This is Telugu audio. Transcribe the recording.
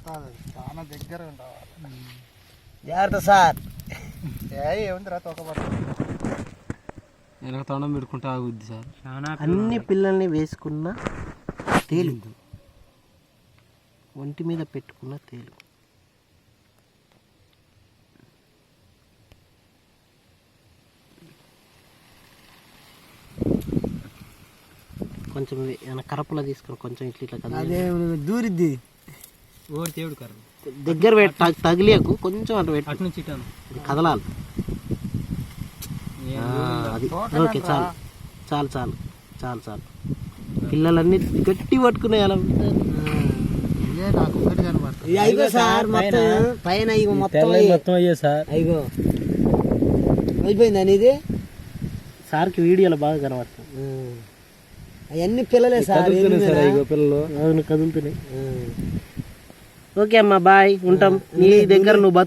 చాలా దగ్గర ఉంటావు. జాగ్రత్త సార్. ఏముందిరా తోకబడుతుంది. వెనక తొండం పెట్టుకుంటా ఆగుద్ది సార్. అన్ని పిల్లల్ని వేసుకున్న తేలు, ఒంటి మీద పెట్టుకున్న తేలు. కొంచెం కరపులా తీసుకుని కొంచెం ఇట్లా కదా దూరిద్ది. ఓడి తేడు కర్ర దగ్గర తగిలేకు, కొంచెం అటు పెట్టు, అటు నుంచి ఇటాను కదలాలి. అది ఓకే, చాలు చాలు చాలు చాలు చాలు. పిల్లలన్నీ గట్టి పట్టుకునే అలా ఉంటారు. నాకు ఒకటి కనబడుతుంది. అయిగో సార్, మొత్తం పైన ఇగో మొత్తం అయ్యే సార్. అయిగో అయిపోయింది అనేది. సార్కి వీడియోలో బాగా కనబడుతుంది. అవన్నీ పిల్లలే సార్, పిల్లలు అవును కదులుతున్నాయి. ఓకే అమ్మా, బాయ్, ఉంటాం. నీ దగ్గర నువ్వు బతుకు.